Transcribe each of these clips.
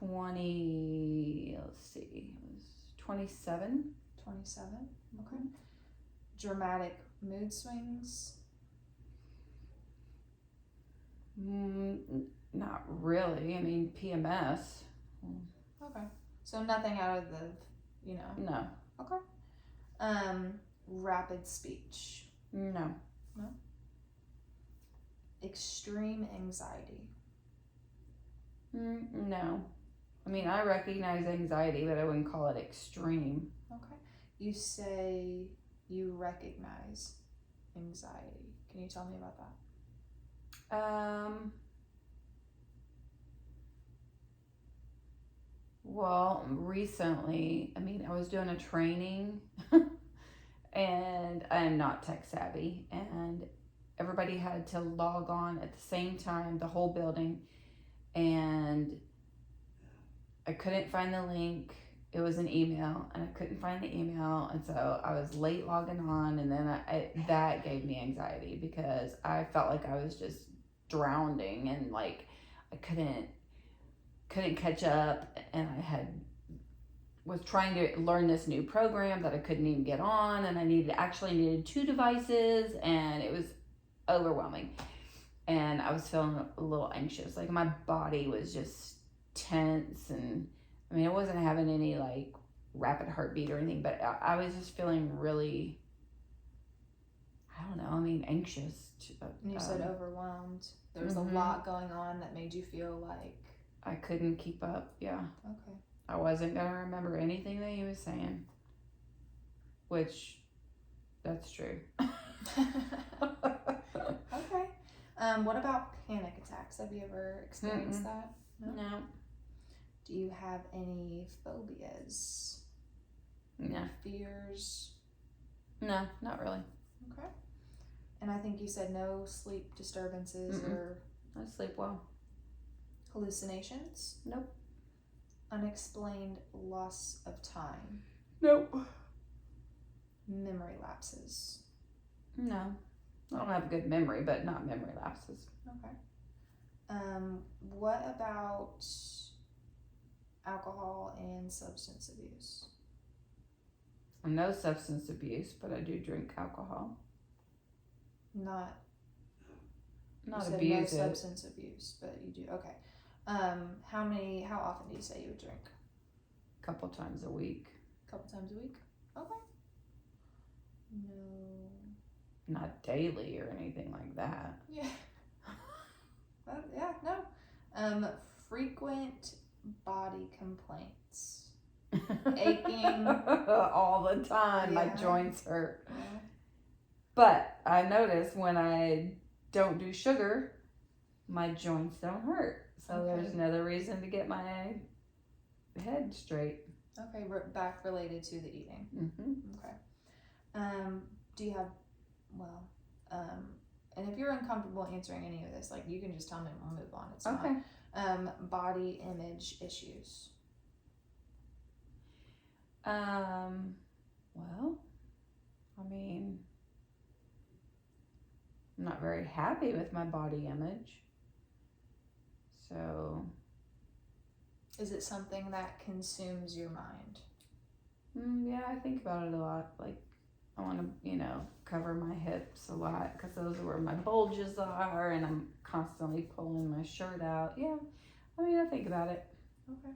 let's see, it was 27. 27. Okay. Dramatic mood swings. Not really. I mean, PMS. Okay. So nothing out of the, No. Okay. Rapid speech. No. No. Extreme anxiety. No. I mean, I recognize anxiety, but I wouldn't call it extreme. Okay. You say you recognize anxiety. Can you tell me about that? Well, recently, I mean, I was doing a training and I'm not tech savvy, and everybody had to log on at the same time, the whole building, and I couldn't find the link. It was an email, and I couldn't find the email, and so I was late logging on, and then that gave me anxiety because I felt like I was just drowning, and like I couldn't catch up, and was trying to learn this new program that I couldn't even get on, and I needed 2 devices, and it was overwhelming, and I was feeling a little anxious. Like my body was just tense, and I mean, I wasn't having any like rapid heartbeat or anything, but I was just feeling really, I don't know, I mean, anxious. And you said overwhelmed. There was a lot going on that made you feel like I couldn't keep up. Yeah. Okay. I wasn't going to remember anything that he was saying, which that's true. Okay. What about panic attacks? Have you ever experienced that? No. Do you have any phobias? No. Fears? No, not really. Okay. And I think you said no sleep disturbances or I sleep well. hallucinations? Nope. Unexplained loss of time? Nope. Memory lapses? No. I don't have a good memory, but not memory lapses. Okay. What about alcohol and substance abuse? No substance abuse, but I do drink alcohol. Not abuse no it. substance abuse, but you do. Okay. How often do you say you would drink? A couple times a week. A couple times a week? Okay. No. Not daily or anything like that. Yeah. Yeah, no. Frequent body complaints. Aching. All the time. Yeah. My joints hurt. Yeah. But I notice when I don't do sugar, my joints don't hurt. So there's another reason to get my head straight. Okay, back related to the eating. Okay. Do you have, and if you're uncomfortable answering any of this, like you can just tell me and we'll move on. It's okay. Not. Body image issues. Well, I mean, I'm not very happy with my body image. So. Is it something that consumes your mind? Yeah, I think about it a lot. Like, I want to, cover my hips a lot because those are where my bulges are, and I'm constantly pulling my shirt out. Yeah, I mean, I think about it. Okay.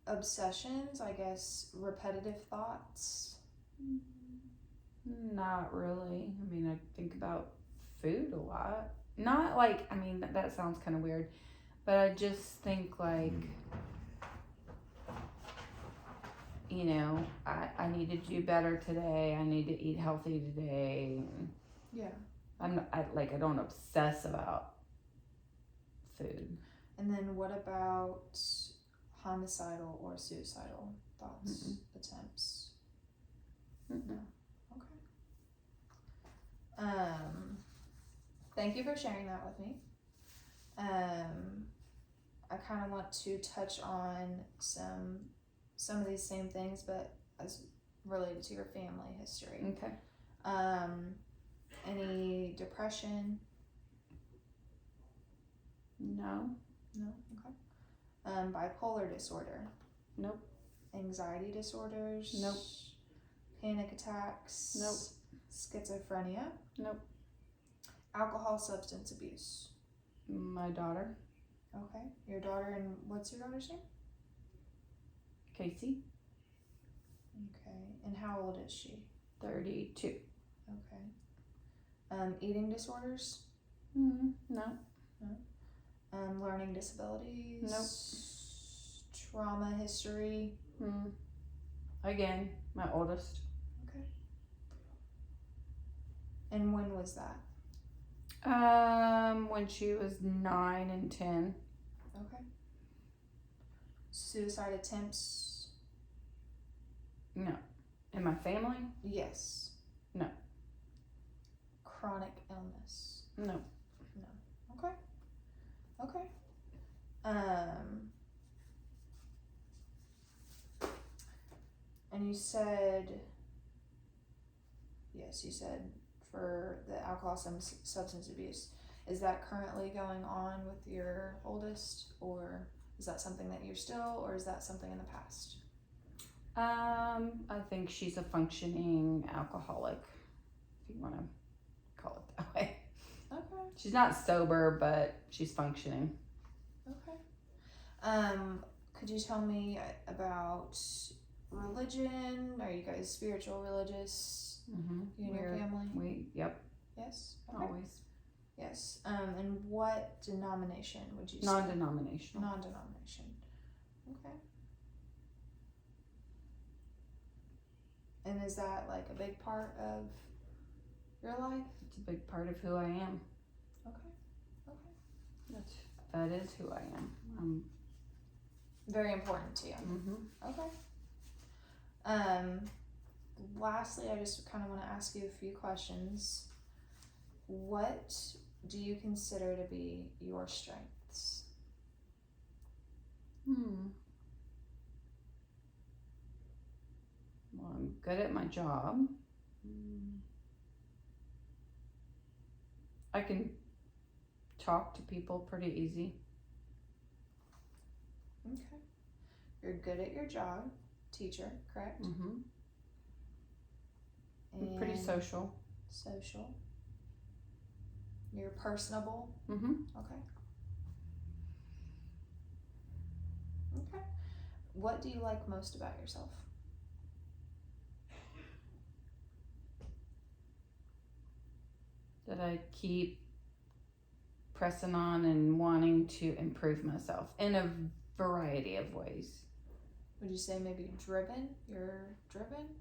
Obsessions, I guess, repetitive thoughts? Not really. I mean, I think about food a lot. Not like, I mean, that sounds kind of weird, but I just think like, I need to do better today. I need to eat healthy today. Yeah. I don't obsess about food. And then what about homicidal or suicidal thoughts, attempts? No. Okay. Thank you for sharing that with me. I kind of want to touch on some of these same things, but as related to your family history. Okay. Any depression? No. No? Okay. Bipolar disorder. Nope. Anxiety disorders. Nope. Panic attacks. Nope. Schizophrenia. Nope. Alcohol, substance abuse. My daughter, Okay. Your daughter, and what's your daughter's name? Casey, Okay. And how old is she? 32. Okay. Eating disorders. No. Learning disabilities. Nope. Trauma history. Again, my oldest. Okay. And when was that? When she was 9 and 10. Okay. Suicide attempts. No. In my family? Yes. No. Chronic illness. No. Okay. Okay. And you said, yes, you said for the alcohol substance abuse. Is that currently going on with your oldest, or is that something that you're still, or is that something in the past? I think she's a functioning alcoholic, if you want to call it that way. Okay. She's not sober, but she's functioning. Okay. Could you tell me about religion? Are you guys spiritual, religious? You and your family? Yep. Yes. Okay. Always. Yes. And what denomination would you say? Non-denominational. Non-denomination. Okay. And is that like a big part of your life? It's a big part of who I am. Okay. Okay. That is who I am. Very important to you. Okay. Lastly, I just kind of want to ask you a few questions. What do you consider to be your strengths? Well, I'm good at my job. I can talk to people pretty easy. Okay. You're good at your job, teacher, correct? I'm And pretty social. social. You're personable. Okay. Okay. What do you like most about yourself? That I keep pressing on and wanting to improve myself in a variety of ways. Would you say maybe driven? You're driven?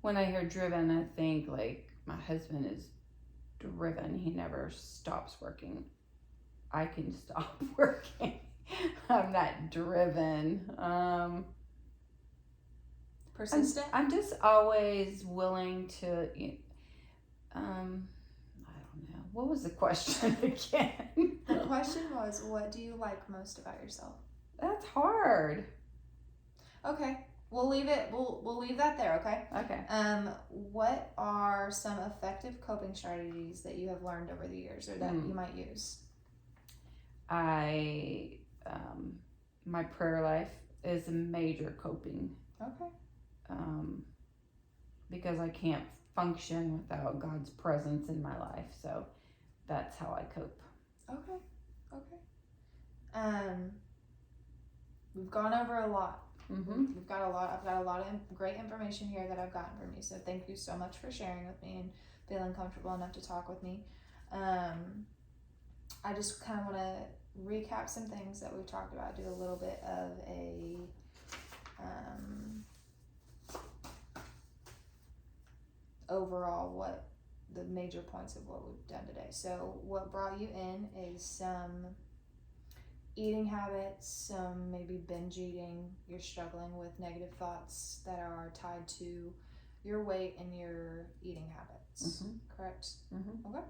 When I hear driven, I think like my husband is driven. He never stops working. I can stop working. I'm not driven. Persistent? I'm just always willing to, I don't know. What was the question again? The question was, what do you like most about yourself? That's hard. Okay. We'll leave it. We'll leave that there, okay? Okay. What are some effective coping strategies that you have learned over the years, or that you might use? My prayer life is a major coping. Okay. Because I can't function without God's presence in my life, so that's how I cope. Okay. We've gone over a lot. We've got a lot. I've got a lot of great information here that I've gotten from you. So thank you so much for sharing with me and feeling comfortable enough to talk with me. I just kind of want to recap some things that we've talked about. Do a little bit of a overall what the major points of what we've done today. So what brought you in is some eating habits, some maybe binge eating. You're struggling with negative thoughts that are tied to your weight and your eating habits, correct? Okay.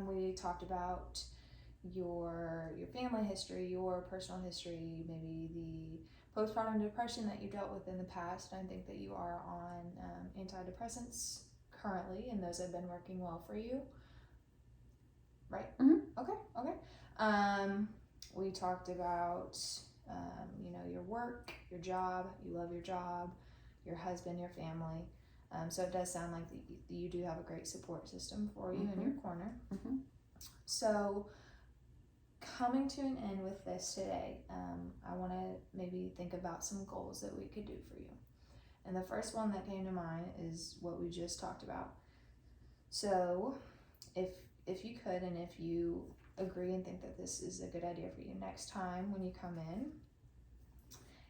We talked about your family history, your personal history, maybe the postpartum depression that you dealt with in the past. I think that you are on antidepressants currently, and those have been working well for you, right? We talked about, your work, your job. You love your job, your husband, your family. So it does sound like you do have a great support system for you in your corner. Mm-hmm. So coming to an end with this today, I want to maybe think about some goals that we could do for you. And the first one that came to mind is what we just talked about. So if you could, and if you agree and think that this is a good idea for you, next time when you come in,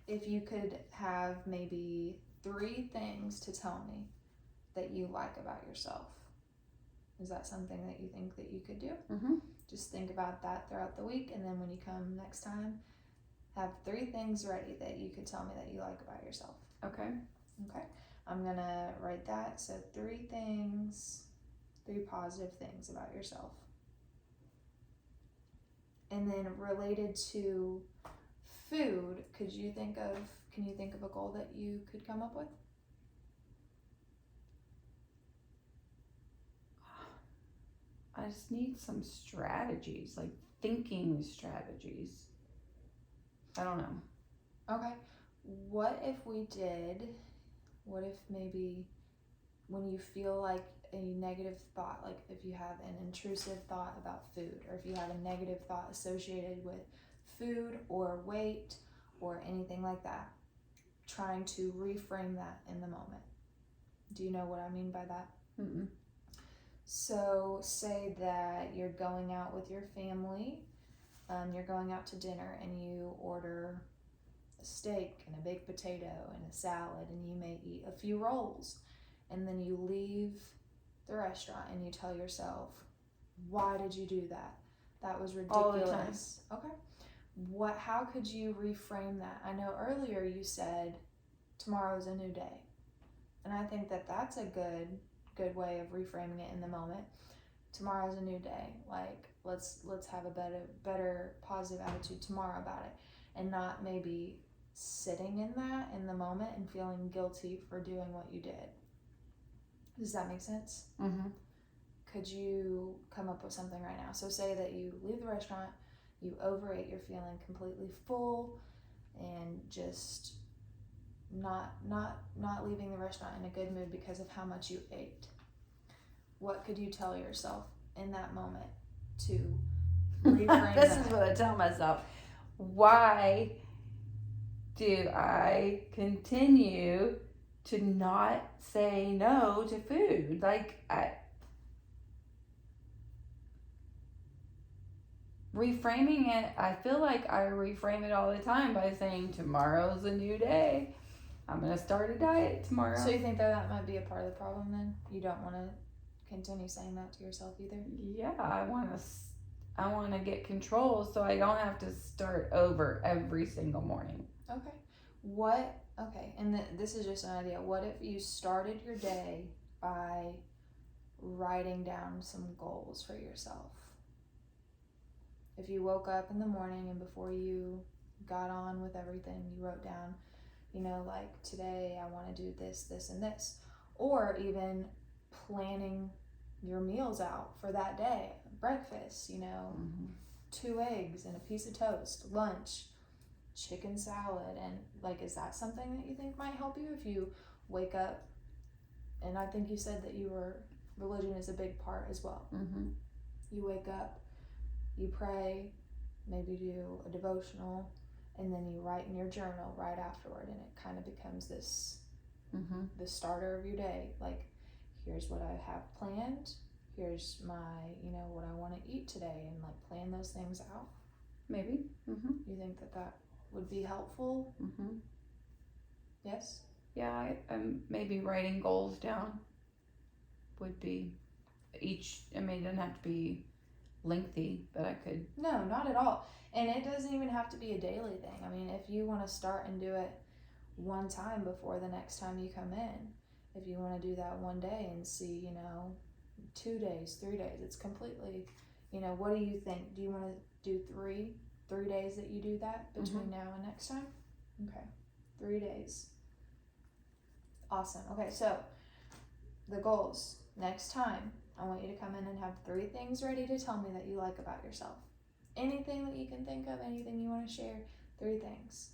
if you could have maybe 3 things to tell me that you like about yourself. Is that something that you think that you could do? Mm-hmm. Just think about that throughout the week, and then when you come next time, have 3 things ready that you could tell me that you like about yourself. Okay. Okay. I'm going to write that. So 3 things, 3 positive things about yourself. And then related to food, can you think of a goal that you could come up with? I just need some strategies, like thinking strategies. I don't know. Okay. What if maybe when you feel like a negative thought, like if you have an intrusive thought about food, or if you have a negative thought associated with food or weight or anything like that, trying to reframe that in the moment. Do you know what I mean by that? Mm-mm. So say that you're going out with your family, you're going out to dinner, and you order a steak and a baked potato and a salad, and you may eat a few rolls, and then you leave the restaurant and you tell yourself, why did you do that? That was ridiculous. All the time. Okay. How could you reframe that? I know earlier you said tomorrow's a new day, and I think that that's a good way of reframing it in the moment. Tomorrow's a new day. Like let's have a better positive attitude tomorrow about it, and not maybe sitting in that in the moment and feeling guilty for doing what you did. Does that make sense? Mm-hmm. Could you come up with something right now? So say that you leave the restaurant, you overate, you're feeling completely full, and just not leaving the restaurant in a good mood because of how much you ate. What could you tell yourself in that moment to reframe This that? is what I tell myself. Why do I continue to not say no to food? Reframing it, I feel like I reframe it all the time by saying tomorrow's a new day. I'm going to start a diet tomorrow. So you think that might be a part of the problem then? You don't want to continue saying that to yourself either? Yeah, I want to get control so I don't have to start over every single morning. Okay. And this is just an idea. What if you started your day by writing down some goals for yourself? If you woke up in the morning and before you got on with everything, you wrote down, like today I want to do this, this, and this. Or even planning your meals out for that day. Breakfast, 2 eggs and a piece of toast. Lunch, chicken salad. And is that something that you think might help you if you wake up? And I think you said that religion is a big part as well. Mm-hmm. You wake up, you pray, maybe do a devotional, and then you write in your journal right afterward, and it kind of becomes this the starter of your day. Like, here's what I have planned, here's my what I want to eat today, and plan those things out. Maybe. Mm-hmm. You think that would be helpful? Mm-hmm. Yes. Yeah, I'm maybe writing goals down would be each. I mean, it doesn't have to be lengthy, but I could. No, not at all. And it doesn't even have to be a daily thing. I mean, if you want to start and do it one time before the next time you come in, if you want to do that one day and see, 2 days, 3 days, it's completely, what do you think? Do you want to do 3 days that you do that between now and next time? Okay, 3 days. Awesome. Okay, so the goals. Next time, I want you to come in and have 3 things ready to tell me that you like about yourself. anything that you can think of, anything you want to share, 3 things.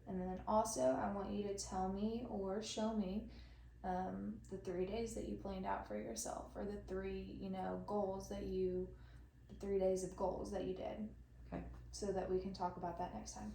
And then also, I want you to tell me or show me the 3 days that you planned out for yourself, or the 3, goals that the 3 days of goals that you did. Okay. So that we can talk about that next time.